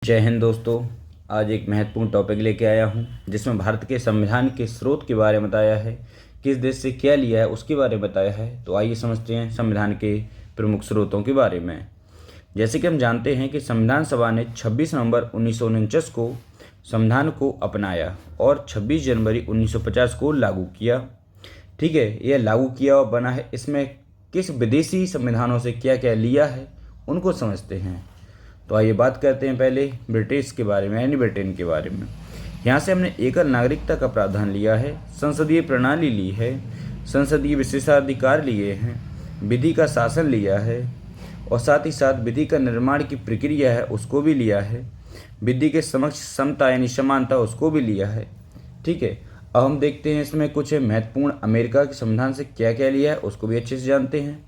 जय हिंद दोस्तों। आज एक महत्वपूर्ण टॉपिक लेके आया हूँ जिसमें भारत के संविधान के स्रोत के बारे में बताया है, किस देश से क्या लिया है उसके बारे में बताया है। तो आइए समझते हैं संविधान के प्रमुख स्रोतों के बारे में। जैसे कि हम जानते हैं कि संविधान सभा ने 26 नवंबर 1949 को संविधान को अपनाया और 26 जनवरी 1950 को लागू किया। ठीक है, यह लागू किया और बना है। इसमें किस विदेशी संविधानों से क्या क्या लिया है उनको समझते हैं। तो आइए बात करते हैं पहले ब्रिटिश के बारे में, यानी ब्रिटेन के बारे में। यहाँ से हमने एकल नागरिकता का प्रावधान लिया है, संसदीय प्रणाली ली है, संसदीय विशेषाधिकार लिए हैं, विधि का शासन लिया है और साथ ही साथ विधि का निर्माण की प्रक्रिया है उसको भी लिया है, विधि के समक्ष समता यानी समानता उसको भी लिया है। ठीक है, अब हम देखते हैं इसमें कुछ महत्वपूर्ण अमेरिका के संविधान से क्या क्या लिया है उसको भी अच्छे से जानते हैं।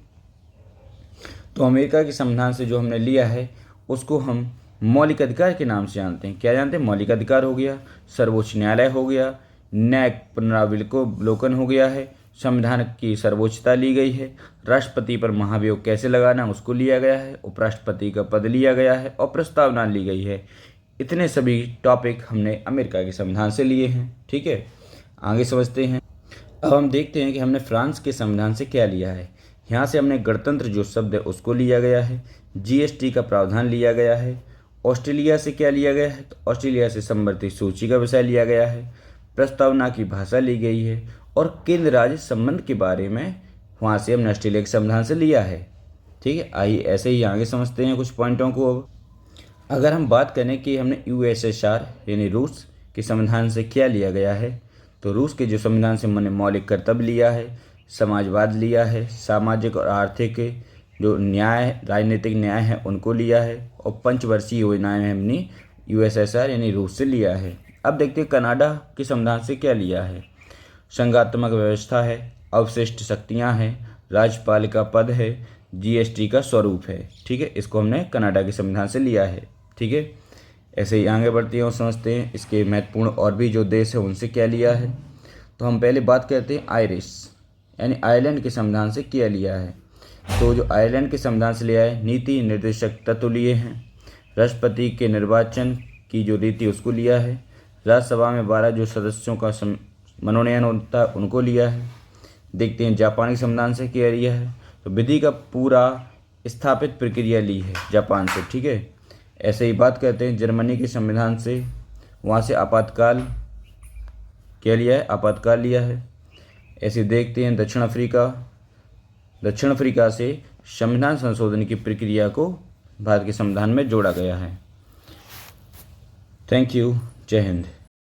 तो अमेरिका के संविधान से जो हमने लिया है उसको हम मौलिक अधिकार के नाम से जानते हैं। क्या जानते हैं? मौलिक अधिकार हो गया, सर्वोच्च न्यायालय हो गया, न्यायिक पुनरावलोकन हो गया है, संविधान की सर्वोच्चता ली गई है, राष्ट्रपति पर महाभियोग कैसे लगाना उसको लिया गया है, उपराष्ट्रपति का पद लिया गया है और प्रस्तावना ली गई है। इतने सभी टॉपिक हमने अमेरिका के संविधान से लिए हैं। ठीक है, आगे समझते हैं। अब हम देखते हैं कि हमने फ्रांस के संविधान से क्या लिया है। यहाँ से हमने गणतंत्र जो शब्द है उसको लिया गया है, जीएसटी का प्रावधान लिया गया है। ऑस्ट्रेलिया से क्या लिया गया है? तो ऑस्ट्रेलिया से संवर्धित सूची का विषय लिया गया है, प्रस्तावना की भाषा ली गई है और केंद्र राज्य संबंध के बारे में वहाँ से हमने ऑस्ट्रेलिया के संविधान से लिया है। ठीक है, आइए ऐसे ही आगे समझते हैं कुछ पॉइंटों को। अब अगर हम बात करें कि हमने यूएसएसआर यानी रूस के संविधान से क्या लिया गया है, तो रूस के जो संविधान से हमने मौलिक कर्तव्य लिया है, समाजवाद लिया है, सामाजिक और आर्थिक जो न्याय राजनीतिक न्याय है उनको लिया है और पंचवर्षीय योजनाएं हमने यूएसएसआर यानी रूस से लिया है। अब देखते हैं कनाडा के संविधान से क्या लिया है। संघात्मक व्यवस्था है, अवशिष्ट शक्तियां हैं, राज्यपाल का पद है, जीएसटी का स्वरूप है। ठीक है, इसको हमने कनाडा के संविधान से लिया है। ठीक है, ऐसे ही आगे बढ़ते हैं और समझते हैं इसके महत्वपूर्ण और भी जो देश है उनसे क्या लिया है। तो हम पहले बात करते हैं आयरिश यानी आयरलैंड के संविधान से क्या लिया है। तो जो आयरलैंड के संविधान से लिया है, नीति निर्देशक तत्व लिए हैं, राष्ट्रपति के निर्वाचन की जो रीति उसको लिया है, राज्यसभा में 12 जो सदस्यों का मनोनयन होता है उनको लिया है। देखते हैं जापानी संविधान से क्या लिया है। तो विधि का पूरा स्थापित प्रक्रिया ली है जापान से। ठीक है, ऐसे ही बात करते हैं जर्मनी के संविधान से, वहाँ से आपातकाल क्या लिया है? आपातकाल लिया है। ऐसे देखते हैं दक्षिण अफ्रीका से संविधान संशोधन की प्रक्रिया को भारत के संविधान में जोड़ा गया है। Thank you. जय हिंद।